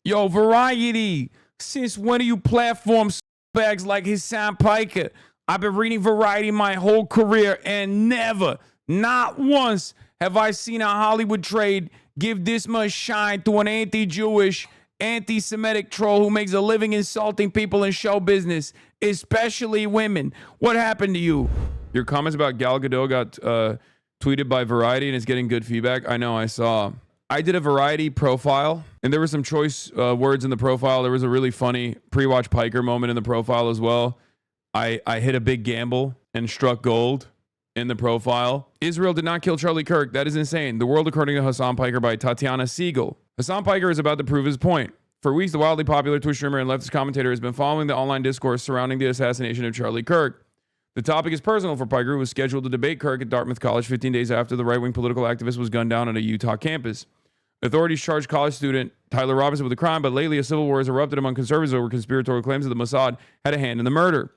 Yo, Variety, since when do you platform bags like Hassan Piker? I've been reading Variety my whole career and never, not once, have I seen a Hollywood trade give this much shine to an anti-Jewish, anti-Semitic troll who makes a living insulting people in show business, especially women. What happened to you? Your comments about Gal Gadot got tweeted by Variety and is getting good feedback. I know, I saw. I did a Variety profile, and there were some choice words in the profile. There was a really funny pre-watch Piker moment in the profile as well. I hit a big gamble and struck gold in the profile. Israel did not kill Charlie Kirk. That is insane. The World According to Hassan Piker by Tatiana Siegel. Hassan Piker is about to prove his point. For weeks, the wildly popular Twitch streamer and leftist commentator has been following the online discourse surrounding the assassination of Charlie Kirk. The topic is personal for Piker, who was scheduled to debate Kirk at Dartmouth College 15 days after the right-wing political activist was gunned down at a Utah campus. Authorities charged college student Tyler Robinson with the crime, but lately a civil war has erupted among conservatives over conspiratorial claims that the Mossad had a hand in the murder.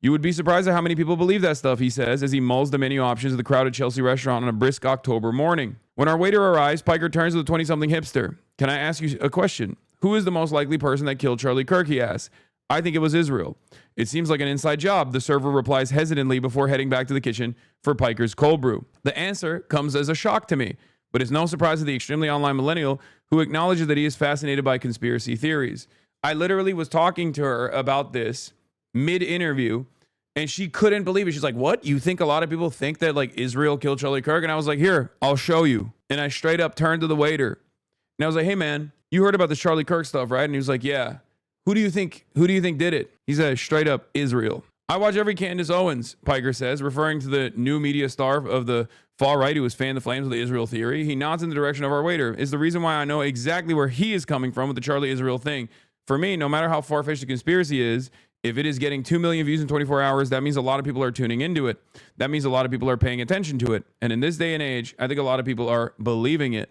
You would be surprised at how many people believe that stuff, he says, as he mulls the menu options of the crowded Chelsea restaurant on a brisk October morning. When our waiter arrives, Piker turns to the 20-something hipster. Can I ask you a question? Who is the most likely person that killed Charlie Kirk, he asks. I think it was Israel. It seems like an inside job, the server replies hesitantly before heading back to the kitchen for Piker's cold brew. The answer comes as a shock to me, but it's no surprise to the extremely online millennial who acknowledges that he is fascinated by conspiracy theories. I literally was talking to her about this mid-interview, and she couldn't believe it. She's like, what? You think a lot of people think that like Israel killed Charlie Kirk? And I was like, here, I'll show you. And I straight up turned to the waiter and I was like, hey man, you heard about the Charlie Kirk stuff, right? And he was like, yeah. Who do you think did it? He said, straight up Israel. I watch every Candace Owens, Piker says, referring to the new media star of the far right who has fanned the flames of the Israel theory. He nods in the direction of our waiter. Is the reason why I know exactly where he is coming from with the Charlie Israel thing. For me, no matter how far-fetched the conspiracy is, if it is getting 2 million views in 24 hours, that means a lot of people are tuning into it. That means a lot of people are paying attention to it. And in this day and age, I think a lot of people are believing it.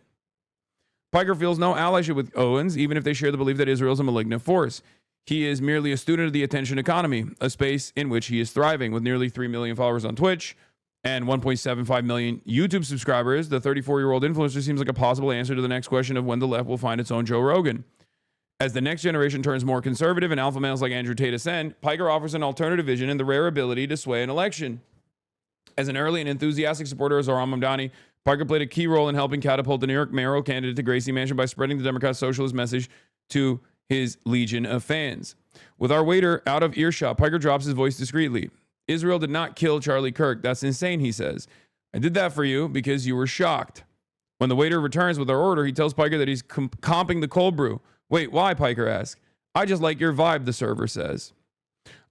Piker feels no allyship with Owens, even if they share the belief that Israel is a malignant force. He is merely a student of the attention economy, a space in which he is thriving. With nearly 3 million followers on Twitch and 1.75 million YouTube subscribers, the 34-year-old influencer seems like a possible answer to the next question of when the left will find its own Joe Rogan. As the next generation turns more conservative and alpha males like Andrew Tate ascend, Piker offers an alternative vision and the rare ability to sway an election. As an early and enthusiastic supporter of Zohran Mamdani, Piker played a key role in helping catapult the New York mayoral candidate to Gracie Mansion by spreading the Democrat socialist message to his legion of fans. With our waiter out of earshot, Piker drops his voice discreetly. Israel did not kill Charlie Kirk. That's insane, he says. I did that for you because you were shocked. When the waiter returns with our order, he tells Piker that he's comping the cold brew. Wait, why? Piker asks. I just like your vibe, the server says.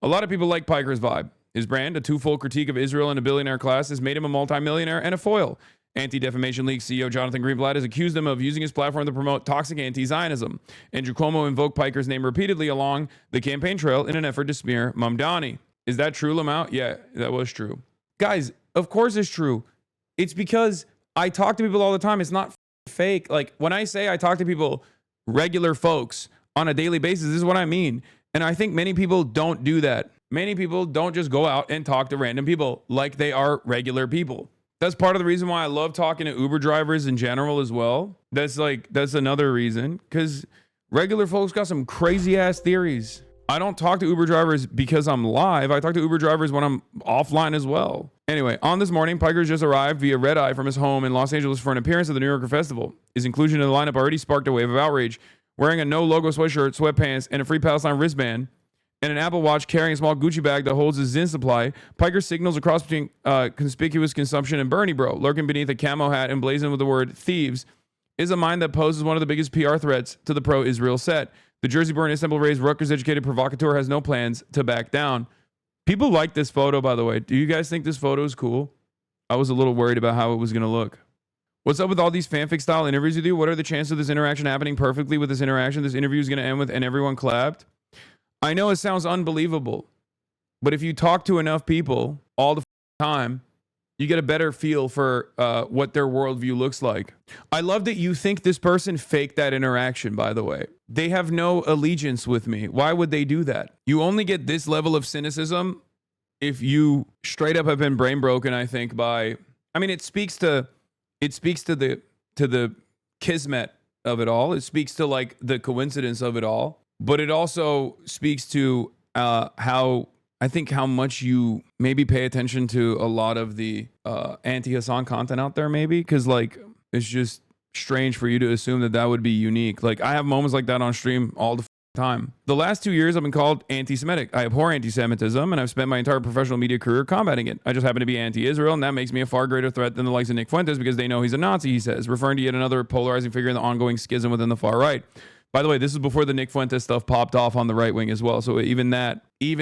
A lot of people like Piker's vibe. His brand, a twofold critique of Israel and a billionaire class, has made him a multimillionaire and a foil. Anti-Defamation League CEO Jonathan Greenblatt has accused him of using his platform to promote toxic anti-Zionism. Andrew Cuomo invoked Piker's name repeatedly along the campaign trail in an effort to smear Mamdani. Is that true, Lamau? Yeah, that was true. Guys, of course it's true. It's because I talk to people all the time. It's not fake. Like when I say I talk to people, regular folks on a daily basis, this is what I mean. And I think many people don't do that. Many people don't just go out and talk to random people like they are regular people. That's part of the reason why I love talking to Uber drivers in general as well. That's another reason, because regular folks got some crazy ass theories. I don't talk to Uber drivers because I'm live. I talk to Uber drivers when I'm offline as well. Anyway, on this morning, Piker just arrived via red eye from his home in Los Angeles for an appearance at the New Yorker Festival. His inclusion in the lineup already sparked a wave of outrage. Wearing a no logo sweatshirt, sweatpants, and a Free Palestine wristband, and an Apple Watch carrying a small Gucci bag that holds his Zyn supply, Piker signals a cross between conspicuous consumption and Bernie bro. Lurking beneath a camo hat emblazoned with the word thieves is a mind that poses one of the biggest PR threats to the pro-Israel set. The Jersey-born, Istanbul-raised, Rutgers-educated provocateur has no plans to back down. People like this photo, by the way. Do you guys think this photo is cool? I was a little worried about how it was going to look. What's up with all these fanfic-style interviews with you? What are the chances of this interaction happening perfectly with this interaction? This interview is going to end with, and everyone clapped. I know it sounds unbelievable, but if you talk to enough people all the time, you get a better feel for what their worldview looks like. I love that you think this person faked that interaction, by the way. They have no allegiance with me. Why would they do that? You only get this level of cynicism if you straight up have been brain broken, I think, by... I mean, it speaks to the kismet of it all. It speaks to like the coincidence of it all, but it also speaks to how much you maybe pay attention to a lot of the anti-Hassan content out there, maybe, because like it's just strange for you to assume that that would be unique. Like I have moments like that on stream all the time. The last 2 years I've been called anti-Semitic. I abhor anti-Semitism, and I've spent my entire professional media career combating it. I just happen to be anti-Israel, and that makes me a far greater threat than the likes of Nick Fuentes because they know he's a Nazi, he says, referring to yet another polarizing figure in the ongoing schism within the far right. By the way, this is before the Nick Fuentes stuff popped off on the right wing as well. So even that in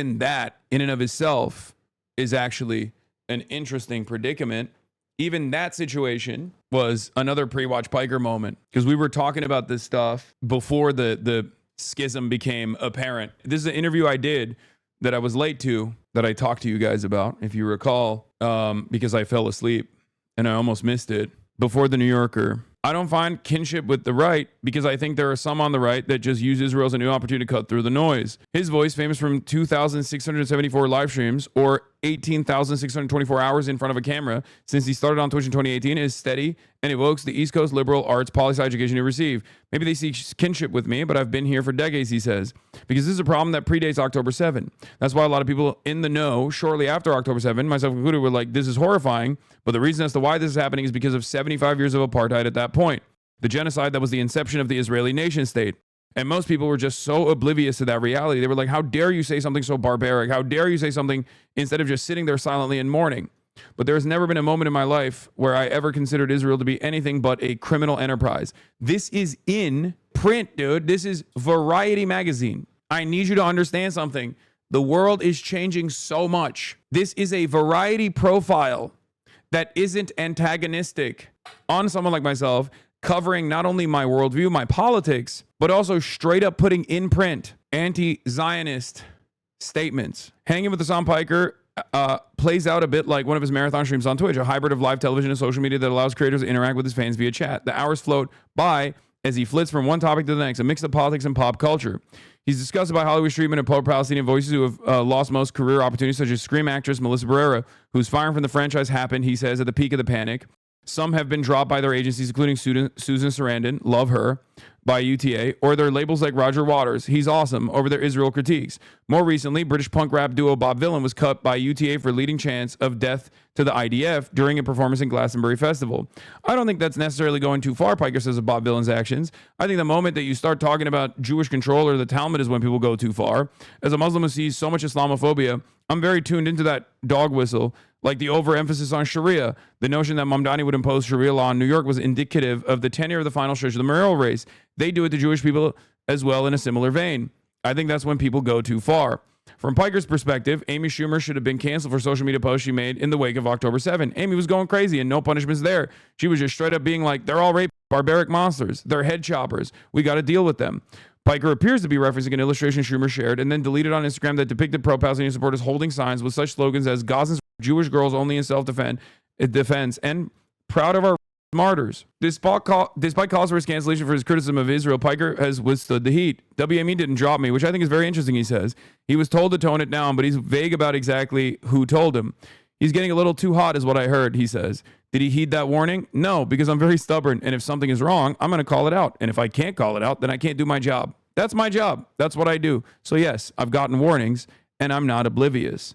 and of itself is actually an interesting predicament. Even that situation was another pre-watch Piker moment because we were talking about this stuff before the schism became apparent. This is an interview I did that I was late to, that I talked to you guys about, if you recall, because I fell asleep and I almost missed it, before the New Yorker. I don't find kinship with the right because I think there are some on the right that just use Israel as a new opportunity to cut through the noise. His voice, famous from 2,674 live streams or 18,624 hours in front of a camera since he started on Twitch in 2018, is steady and evokes the East Coast liberal arts poli-sci education he received. Maybe they see kinship with me, but I've been here for decades, he says, because this is a problem that predates October 7. That's why a lot of people in the know shortly after October 7, myself included, were like, this is horrifying, but the reason as to why this is happening is because of 75 years of apartheid at that point. The genocide that was the inception of the Israeli nation state. And most people were just so oblivious to that reality. They were like, how dare you say something so barbaric? How dare you say something instead of just sitting there silently and mourning? But there's never been a moment in my life where I ever considered Israel to be anything but a criminal enterprise. This is in print, dude. This is Variety magazine. I need you to understand something. The world is changing so much. This is a Variety profile that isn't antagonistic on someone like myself, covering not only my worldview, my politics, but also straight up putting in print anti-Zionist statements. Hanging with Hassan Piker plays out a bit like one of his marathon streams on Twitch, a hybrid of live television and social media that allows creators to interact with his fans via chat. The hours float by as he flits from one topic to the next, a mix of politics and pop culture. He's discussed about Hollywood's treatment of pro-Palestinian voices who have lost most career opportunities, such as Scream actress Melissa Barrera, whose firing from the franchise happened, he says, at the peak of the panic. Some have been dropped by their agencies, including Susan Sarandon, love her, by UTA, or their labels like Roger Waters, he's awesome, over their Israel critiques. More recently, British punk rap duo Bob Vylan was cut by UTA for leading chants of death to the IDF during a performance in Glastonbury Festival. I don't think that's necessarily going too far, Piker says, of Bob Vylan's actions. I think the moment that you start talking about Jewish control or the Talmud is when people go too far. As a Muslim who sees so much Islamophobia, I'm very tuned into that dog whistle, like the overemphasis on Sharia. The notion that Mamdani would impose Sharia law in New York was indicative of the tenure of the final stretch of the mayoral race. They do it to Jewish people as well in a similar vein. I think that's when people go too far. From Piker's perspective, Amy Schumer should have been canceled for social media posts she made in the wake of October 7. Amy was going crazy and no punishments there. She was just straight up being like, they're all rape barbaric monsters. They're head choppers. We got to deal with them. Piker appears to be referencing an illustration Schumer shared and then deleted on Instagram that depicted pro-Palestinian supporters holding signs with such slogans as Gazans, Jewish girls only in self-defense, and proud of our martyrs. Despite calls for his cancellation for his criticism of Israel, Piker has withstood the heat. WME didn't drop me, which I think is very interesting, he says. He was told to tone it down, but he's vague about exactly who told him. He's getting a little too hot is what I heard, he says. Did he heed that warning? No, because I'm very stubborn, and if something is wrong, I'm going to call it out. And if I can't call it out, then I can't do my job. That's my job. That's what I do. So yes, I've gotten warnings, and I'm not oblivious.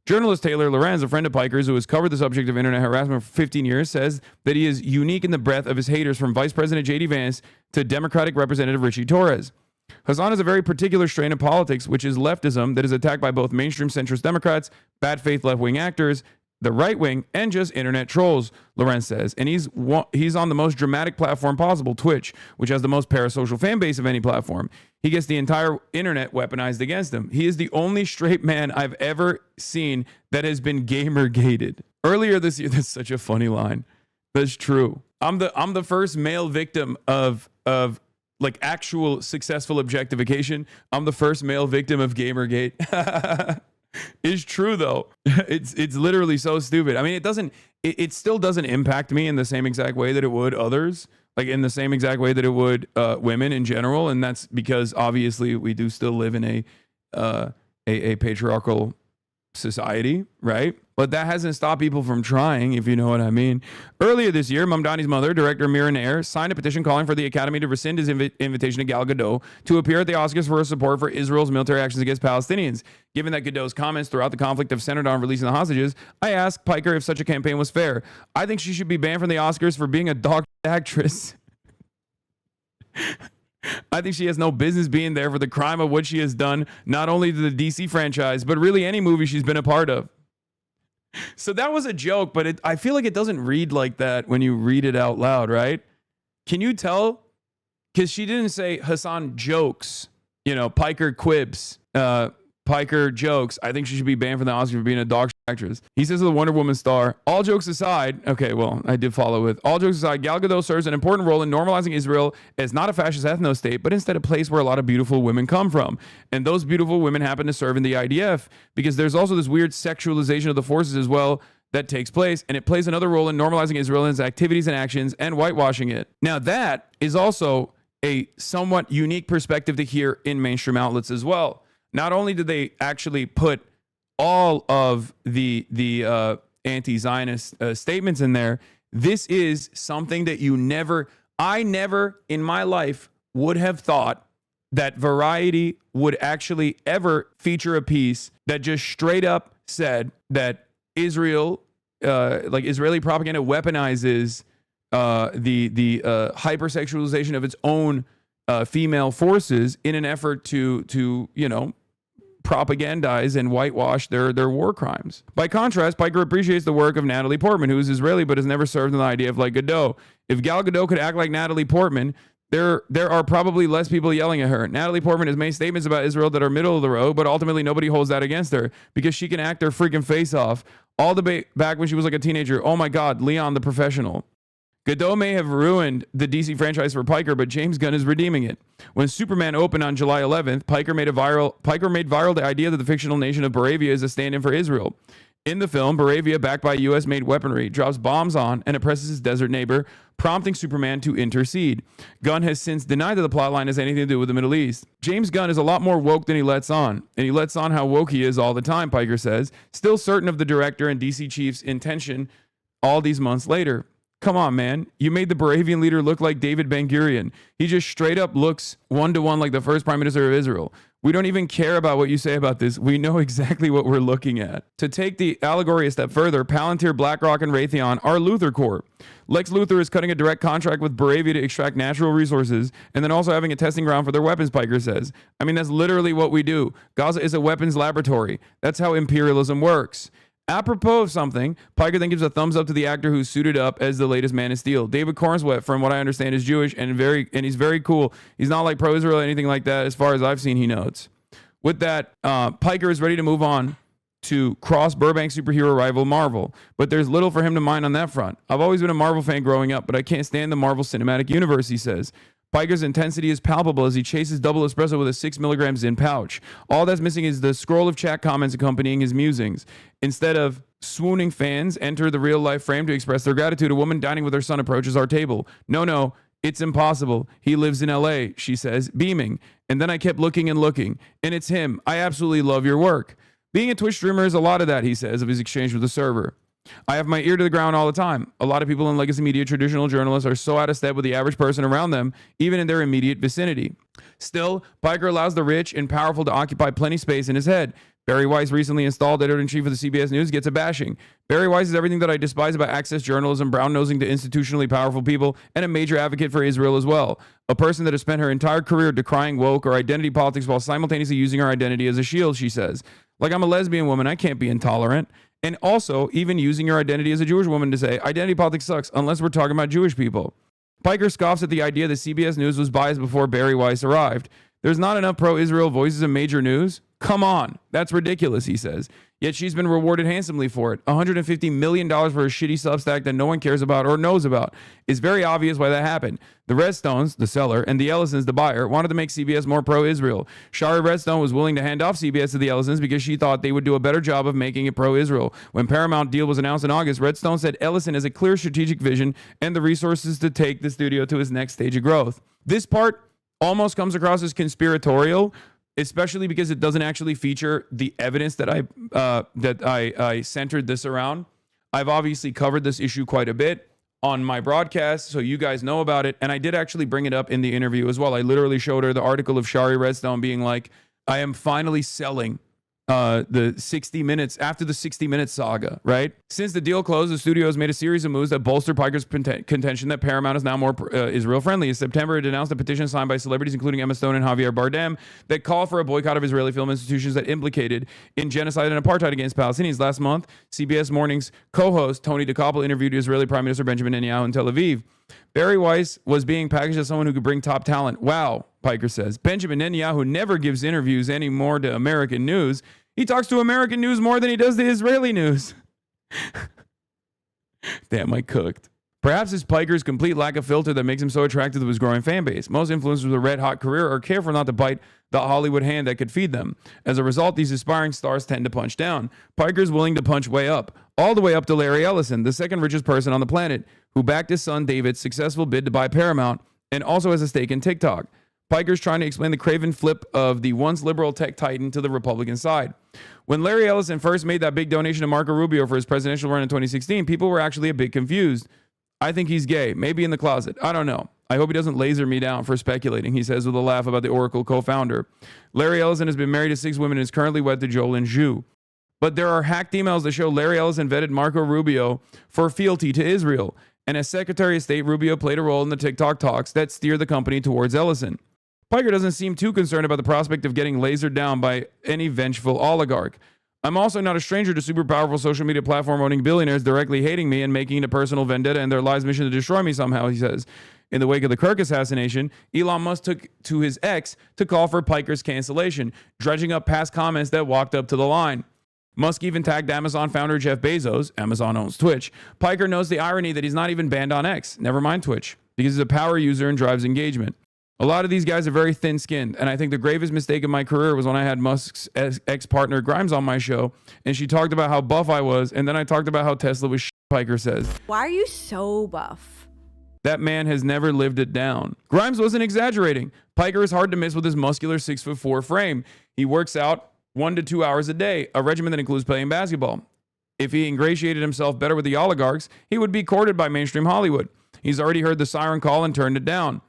Journalist Taylor Lorenz, a friend of Piker's who has covered the subject of internet harassment for 15 years, says that he is unique in the breadth of his haters, from Vice President J.D. Vance to Democratic Representative Richie Torres. Hassan is a very particular strain of politics, which is leftism that is attacked by both mainstream centrist Democrats, bad faith left-wing actors, the right wing, and just internet trolls, Lorenz says. And he's on the most dramatic platform possible, Twitch, which has the most parasocial fan base of any platform. He gets the entire internet weaponized against him. He is the only straight man I've ever seen that has been gamer-gated. Earlier this year, that's such a funny line. That's true. I'm the first male victim of like actual successful objectification. I'm the first male victim of Gamergate. It's true though. It's literally so stupid. I mean, it still doesn't impact me in the same exact way that it would others, like in the same exact way that it would women in general, and that's because obviously we do still live in a patriarchal society, right? But that hasn't stopped people from trying, if you know what I mean. Earlier this year, Mamdani's mother, director Mira Nair, signed a petition calling for the Academy to rescind his invitation to Gal Gadot to appear at the Oscars for her support for Israel's military actions against Palestinians. Given that Gadot's comments throughout the conflict have centered on releasing the hostages, I asked Piker if such a campaign was fair. I think she should be banned from the Oscars for being a dog actress. I think she has no business being there for the crime of what she has done, not only to the DC franchise, but really any movie she's been a part of. So that was a joke, but I feel like it doesn't read like that when you read it out loud, right? Can you tell? Because she didn't say Hasan jokes, Piker quibs, Piker jokes. I think she should be banned from the Oscar for being a dog actress. He says to the Wonder Woman star, all jokes aside, okay, well, I did follow with, all jokes aside, Gal Gadot serves an important role in normalizing Israel as not a fascist ethno-state, but instead a place where a lot of beautiful women come from. And those beautiful women happen to serve in the IDF, because there's also this weird sexualization of the forces as well that takes place, and it plays another role in normalizing Israel and its activities and actions and whitewashing it. Now, that is also a somewhat unique perspective to hear in mainstream outlets as well. Not only did they actually put all of the anti-Zionist statements in there, this is something that I never in my life would have thought that Variety would actually ever feature a piece that just straight up said that Israel, Israeli propaganda weaponizes the hypersexualization of its own female forces in an effort to propagandize and whitewash their war crimes. By contrast, Piker appreciates the work of Natalie Portman, who is Israeli but has never served in the IDF like Gadot. If Gal Gadot could act like Natalie Portman, there are probably less people yelling at her. Natalie Portman has made statements about Israel that are middle of the road, but ultimately nobody holds that against her because she can act her freaking face off. All the back when she was like a teenager. Oh my God, Leon the Professional. Gadot may have ruined the DC franchise for Piker, but James Gunn is redeeming it. When Superman opened on July 11th, Piker made viral the idea that the fictional nation of Baravia is a stand-in for Israel. In the film, Baravia, backed by U.S.-made weaponry, drops bombs on and oppresses his desert neighbor, prompting Superman to intercede. Gunn has since denied that the plotline has anything to do with the Middle East. James Gunn is a lot more woke than he lets on, and he lets on how woke he is all the time, Piker says, still certain of the director and DC chief's intention all these months later. Come on, man. You made the Baravian leader look like David Ben-Gurion. He just straight up looks one-to-one like the first prime minister of Israel. We don't even care about what you say about this. We know exactly what we're looking at. To take the allegory a step further, Palantir, BlackRock, and Raytheon are Luthor Corp. Lex Luthor is cutting a direct contract with Baravia to extract natural resources and then also having a testing ground for their weapons, Piker says. I mean, that's literally what we do. Gaza is a weapons laboratory. That's how imperialism works. Apropos of something, Piker then gives a thumbs up to the actor who's suited up as the latest Man of Steel. David Cornswet, from what I understand, is Jewish and he's very cool. He's not like pro-Israel or anything like that, as far as I've seen, he notes. With that, Piker is ready to move on to cross Burbank superhero rival Marvel, but there's little for him to mind on that front. I've always been a Marvel fan growing up, but I can't stand the Marvel Cinematic Universe, he says. Piker's intensity is palpable as he chases double espresso with a 6 milligram Zyn pouch. All that's missing is the scroll of chat comments accompanying his musings. Instead of swooning fans enter the real-life frame to express their gratitude, a woman dining with her son approaches our table. No, it's impossible. He lives in LA, she says, beaming. And then I kept looking and looking. And it's him. I absolutely love your work. Being a Twitch streamer is a lot of that, he says, of his exchange with the server. I have my ear to the ground all the time. A lot of people in legacy media, traditional journalists, are so out of step with the average person around them, even in their immediate vicinity. Still, Piker allows the rich and powerful to occupy plenty space in his head. Barry Weiss, recently installed editor-in-chief of the CBS News, gets a bashing. Barry Weiss is everything that I despise about access journalism, brown-nosing to institutionally powerful people, and a major advocate for Israel as well. A person that has spent her entire career decrying woke or identity politics while simultaneously using her identity as a shield, she says. Like, I'm a lesbian woman, I can't be intolerant. And also, even using your identity as a Jewish woman to say, identity politics sucks, unless we're talking about Jewish people. Piker scoffs at the idea that CBS News was biased before Barry Weiss arrived. There's not enough pro-Israel voices in major news? Come on, that's ridiculous, he says. Yet she's been rewarded handsomely for it. $150 million for a shitty Substack that no one cares about or knows about. It's very obvious why that happened. The Redstones, the seller, and the Ellisons, the buyer, wanted to make CBS more pro-Israel. Shari Redstone was willing to hand off CBS to the Ellisons because she thought they would do a better job of making it pro-Israel. When Paramount deal was announced in August, Redstone said Ellison has a clear strategic vision and the resources to take the studio to its next stage of growth. This part almost comes across as conspiratorial, especially because it doesn't actually feature the evidence that I centered this around. I've obviously covered this issue quite a bit on my broadcast, so you guys know about it. And I did actually bring it up in the interview as well. I literally showed her the article of Shari Redstone being like, I am finally selling the 60 Minutes after the 60 Minutes saga, right? Since the deal closed, the studio has made a series of moves that bolster Piker's contention that Paramount is now more Israel friendly. In September, it announced a petition signed by celebrities including Emma Stone and Javier Bardem that call for a boycott of Israeli film institutions that implicated in genocide and apartheid against Palestinians. Last month, CBS Morning's co-host Tony DeKoppel interviewed Israeli Prime Minister Benjamin Netanyahu in Tel Aviv. Barry Weiss was being packaged as someone who could bring top talent. Wow, Piker says. Benjamin Netanyahu never gives interviews anymore to American news. He talks to American news more than he does to Israeli news. Damn, I cooked. Perhaps it's Piker's complete lack of filter that makes him so attractive to his growing fan base. Most influencers with a red-hot career are careful not to bite the Hollywood hand that could feed them. As a result, these aspiring stars tend to punch down. Piker's willing to punch way up, all the way up to Larry Ellison, the second richest person on the planet, who backed his son David's successful bid to buy Paramount and also has a stake in TikTok. Piker's trying to explain the craven flip of the once liberal tech titan to the Republican side. When Larry Ellison first made that big donation to Marco Rubio for his presidential run in 2016, people were actually a bit confused. I think he's gay, maybe in the closet. I don't know. I hope he doesn't laser me down for speculating, he says with a laugh about the Oracle co-founder. Larry Ellison has been married to 6 women and is currently wed to Jolyn Zhu. But there are hacked emails that show Larry Ellison vetted Marco Rubio for fealty to Israel. And as Secretary of State, Rubio played a role in the TikTok talks that steered the company towards Ellison. Piker doesn't seem too concerned about the prospect of getting lasered down by any vengeful oligarch. I'm also not a stranger to super powerful social media platform owning billionaires directly hating me and making it a personal vendetta and their lives' mission to destroy me somehow, he says. In the wake of the Kirk assassination, Elon Musk took to his X to call for Piker's cancellation, dredging up past comments that walked up to the line. Musk even tagged Amazon founder Jeff Bezos. Amazon owns Twitch. Piker knows the irony that he's not even banned on X, never mind Twitch, because he's a power user and drives engagement. A lot of these guys are very thin-skinned, and I think the gravest mistake of my career was when I had Musk's ex-partner Grimes on my show, and she talked about how buff I was, and then I talked about how Tesla was shit, Piker says. Why are you so buff? That man has never lived it down. Grimes wasn't exaggerating. Piker is hard to miss with his muscular 6'4" frame. He works out 1 to 2 hours a day, a regimen that includes playing basketball. If he ingratiated himself better with the oligarchs, he would be courted by mainstream Hollywood. He's already heard the siren call and turned it down.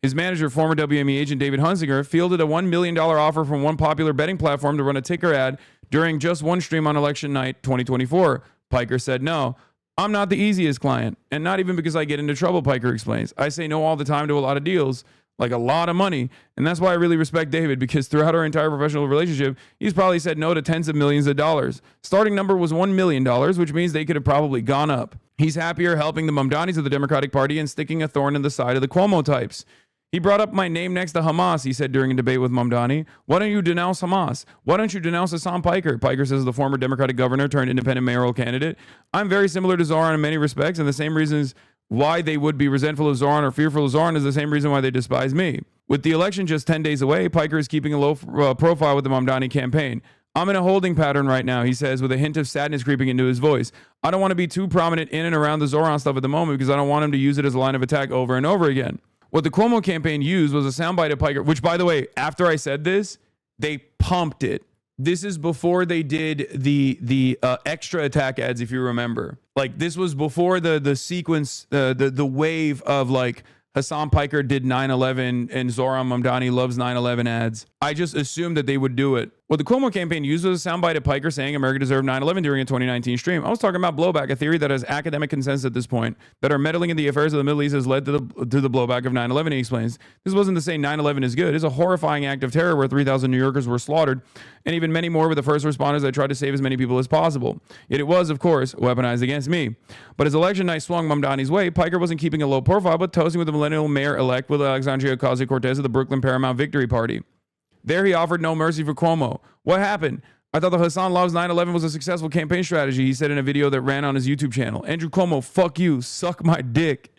His manager, former WME agent David Hunsinger, fielded a $1 million offer from one popular betting platform to run a ticker ad during just one stream on election night 2024. Piker said no. I'm not the easiest client, and not even because I get into trouble, Piker explains. I say no all the time to a lot of deals, like a lot of money, and that's why I really respect David, because throughout our entire professional relationship, he's probably said no to tens of millions of dollars. Starting number was $1 million, which means they could have probably gone up. He's happier helping the Mamdanis of the Democratic Party and sticking a thorn in the side of the Cuomo types. He brought up my name next to Hamas, he said during a debate with Mamdani. Why don't you denounce Hamas? Why don't you denounce Hassan Piker? Piker says the former Democratic governor turned independent mayoral candidate. I'm very similar to Zoran in many respects, and the same reasons why they would be resentful of Zoran or fearful of Zoran is the same reason why they despise me. With the election just 10 days away, Piker is keeping a low profile with the Mamdani campaign. I'm in a holding pattern right now, he says, with a hint of sadness creeping into his voice. I don't want to be too prominent in and around the Zoran stuff at the moment because I don't want him to use it as a line of attack over and over again. What the Cuomo campaign used was a soundbite of Piker, which, by the way, after I said this, they pumped it. This is before they did the extra attack ads, if you remember. Like, this was before the sequence, the wave of, like, Hassan Piker did 9/11 and Zoran Mamdani loves 9/11 ads. I just assumed that they would do it. What the Cuomo campaign used was a soundbite of Piker saying America deserved 9/11 during a 2019 stream. I was talking about blowback, a theory that has academic consensus at this point, that our meddling in the affairs of the Middle East has led to the blowback of 9/11, he explains. This wasn't to say 9/11 is good. It's a horrifying act of terror where 3,000 New Yorkers were slaughtered, and even many more with the first responders that tried to save as many people as possible. Yet it was, of course, weaponized against me. But as election night swung Mamdani's way, Piker wasn't keeping a low profile, but toasting with the millennial mayor-elect with Alexandria Ocasio-Cortez of the Brooklyn Paramount Victory Party. There he offered no mercy for Cuomo. What happened? I thought the Hassan Loves 9/11 was a successful campaign strategy, he said in a video that ran on his YouTube channel. Andrew Cuomo, fuck you, suck my dick.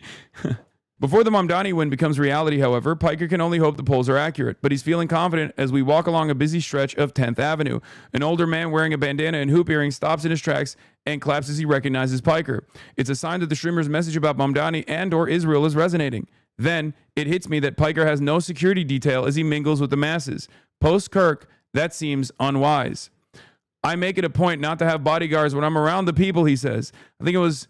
Before the Mamdani win becomes reality, however, Piker can only hope the polls are accurate, but he's feeling confident as we walk along a busy stretch of 10th Avenue. An older man wearing a bandana and hoop earrings stops in his tracks and claps as he recognizes Piker. It's a sign that the streamer's message about Mamdani and or Israel is resonating. Then it hits me that Piker has no security detail as he mingles with the masses. Post Kirk, that seems unwise. I make it a point not to have bodyguards when I'm around the people, he says. I think it was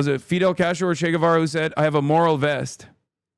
it Fidel Castro or Che Guevara who said, I have a moral vest?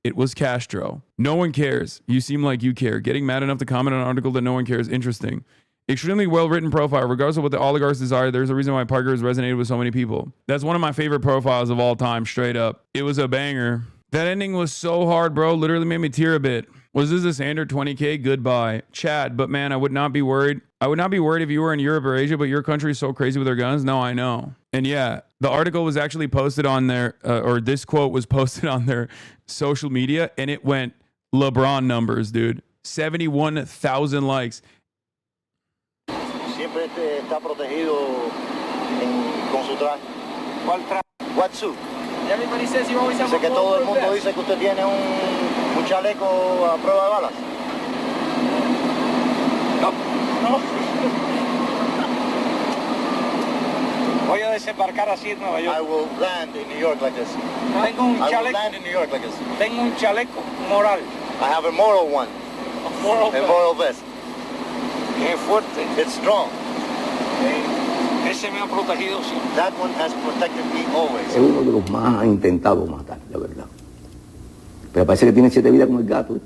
It was Castro. No one cares. You seem like you care. Getting mad enough to comment on an article that no one cares. Interesting. Extremely well-written profile. Regardless of what the oligarchs desire, there's a reason why Parker has resonated with so many people. That's one of my favorite profiles of all time, straight up. It was a banger. That ending was so hard, bro. Literally made me tear a bit. Was this a standard 20K? Goodbye. Chad, but man, I would not be worried. I would not be worried if you were in Europe or Asia, but your country is so crazy with their guns. No, I know. And yeah, the article was actually posted on their, or this quote was posted on their social media, and it went LeBron numbers, dude. 71,000 likes. Siempre está protegido con su traje. ¿Cuál traje? What suit? Everybody says you always have Sé que todo el mundo dice que usted tiene un chaleco a prueba de balas. No. Voy a desembarcar así en Nueva York. I will land in New York like this. Tengo un I will chaleco. land in New York like this. Tengo un chaleco moral. I have a moral one. A moral A vest. moral vest. Qué fuerte. It's strong. Ese me ha protegido siempre. That one has protected me always. Es uno de los más ha intentado matar, la verdad. Pero parece que tiene 7 vidas como el gato.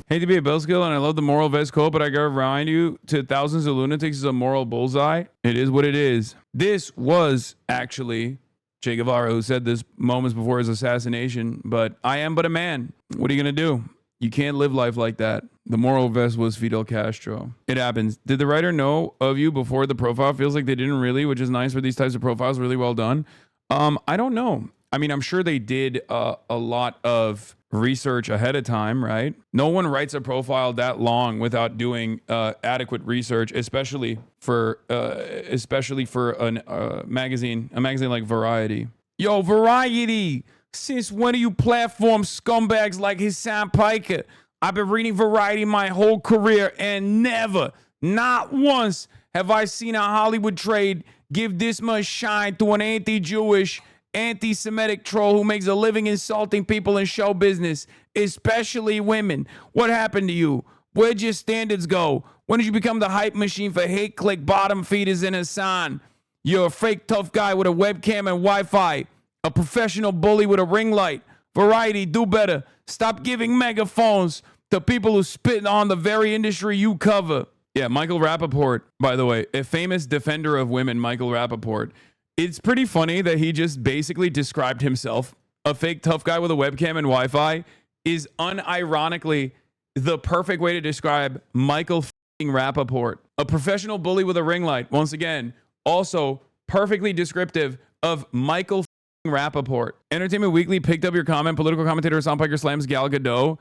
Hate to be a Bellskill, and I love the moral vest quote, but I gotta remind you, to thousands of lunatics is a moral bullseye. It is what it is. This was actually Che Guevara who said this moments before his assassination, but I am but a man. What are you gonna do? You can't live life like that. The moral vest was Fidel Castro. It happens. Did the writer know of you before the profile? Feels like they didn't really, which is nice for these types of profiles. Really well done. I don't know. I mean, I'm sure they did a lot of research ahead of time, right? No one writes a profile that long without doing adequate research, especially for a magazine like Variety. Yo, Variety. Since when do you platform scumbags like HasanAbi? I've been reading Variety my whole career, and never, not once, have I seen a Hollywood trade give this much shine to an anti-Jewish, anti-Semitic troll who makes a living insulting people in show business, especially women. What happened to you? Where'd your standards go? When did you become the hype machine for hate click bottom feeders in Hasan? You're a fake tough guy with a webcam and Wi-Fi, a professional bully with a ring light. Variety, do better. Stop giving megaphones to people who spit on the very industry you cover. Yeah, Michael Rappaport, by the way, a famous defender of women, Michael Rappaport. It's pretty funny that he just basically described himself, a fake tough guy with a webcam and Wi-Fi, is unironically the perfect way to describe Michael Rappaport. A professional bully with a ring light. Once again, also perfectly descriptive of Michael Rappaport. Entertainment Weekly picked up your comment. Political commentator Hassan Piker slams Gal Gadot,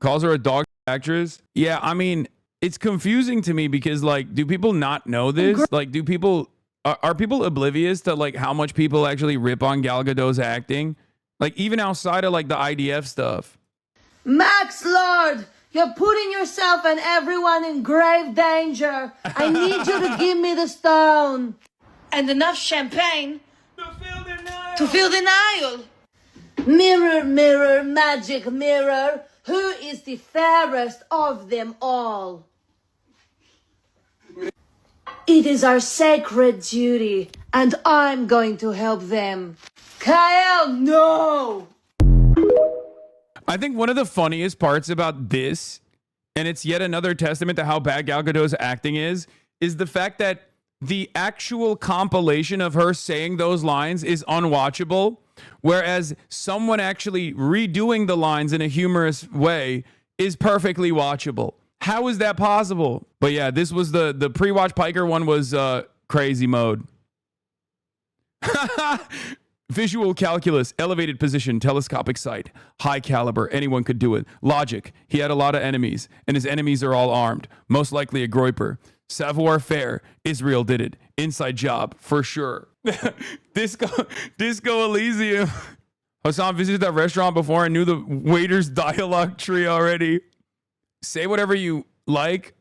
calls her a dog actress. Yeah, I mean, it's confusing to me because, like, do people not know this? Like, do people... Are people oblivious to like how much people actually rip on Gal Gadot's acting? Like even outside of like the IDF stuff. Max Lord, you're putting yourself and everyone in grave danger. I need you to give me the stone. And enough champagne to feel denial. Mirror, mirror, magic mirror, who is the fairest of them all? It is our sacred duty, and I'm going to help them. Kyle, no! I think one of the funniest parts about this, and it's yet another testament to how bad Gal Gadot's acting is the fact that the actual compilation of her saying those lines is unwatchable, whereas someone actually redoing the lines in a humorous way is perfectly watchable. How is that possible? But yeah, this was the pre-watch Piker one was crazy mode. Visual calculus, elevated position, telescopic sight, high caliber, anyone could do it. Logic, he had a lot of enemies, and his enemies are all armed. Most likely a groiper. Savoir faire, Israel did it. Inside job, for sure. Disco Elysium. Hassan visited that restaurant before and knew the waiter's dialogue tree already. Say whatever you like.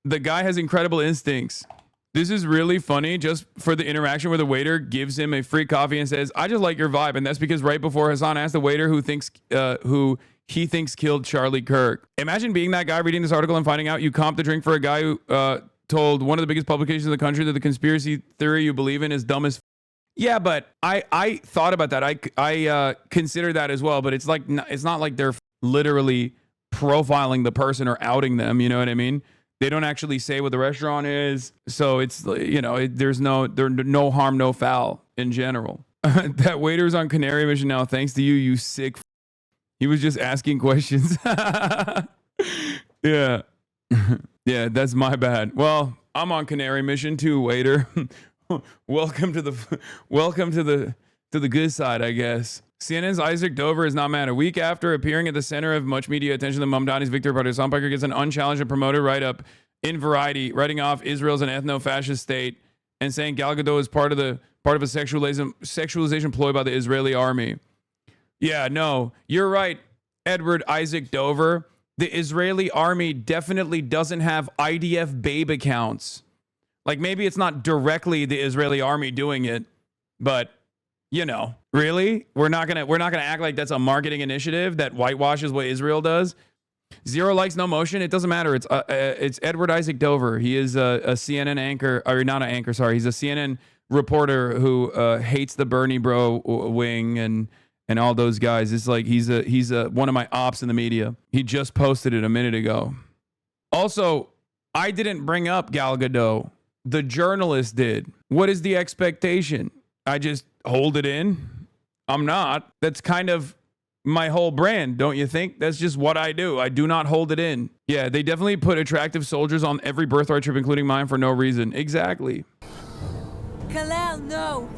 The guy has incredible instincts. This is really funny just for the interaction where the waiter gives him a free coffee and says, I just like your vibe. And that's because right before Hasan asked the waiter who he thinks killed Charlie Kirk. Imagine being that guy reading this article and finding out you comped the drink for a guy who told one of the biggest publications in the country that the conspiracy theory you believe in is dumb as Yeah, but I thought about that. I consider that as well, but it's like it's not like they're literally profiling the person or outing them, you know what I mean? They don't actually say what the restaurant is. So it's, you know, there's no harm, no foul in general. That waiter's on Canary mission now. Thanks to you, you sick. He was just asking questions. Yeah. Yeah, that's my bad. Well, I'm on Canary mission too, waiter. Welcome to the good side, I guess. CNN's Isaac Dover is not mad. A week after appearing at the center of much media attention, the Mamdani's Victor Hasan Piker gets an unchallenged and promoted write-up in Variety, writing off Israel's an ethno-fascist state and saying Gal Gadot is part of a sexualization ploy by the Israeli army. Yeah, no, you're right, Edward Isaac Dover. The Israeli army definitely doesn't have IDF babe accounts. Like, maybe it's not directly the Israeli army doing it, but you know, really? We're not gonna act like that's a marketing initiative that whitewashes what Israel does. 0 likes, no motion. It doesn't matter. It's Edward Isaac Dover. He is a CNN anchor, or not an anchor. Sorry, he's a CNN reporter who hates the Bernie bro wing and all those guys. It's like he's one of my ops in the media. He just posted it a minute ago. Also, I didn't bring up Gal Gadot. The journalist did. What is the expectation? I just hold it in? I'm not. That's kind of my whole brand, don't you think? That's just what I do. I do not hold it in. Yeah, they definitely put attractive soldiers on every birthright trip, including mine, for no reason. Exactly. Kalel, no.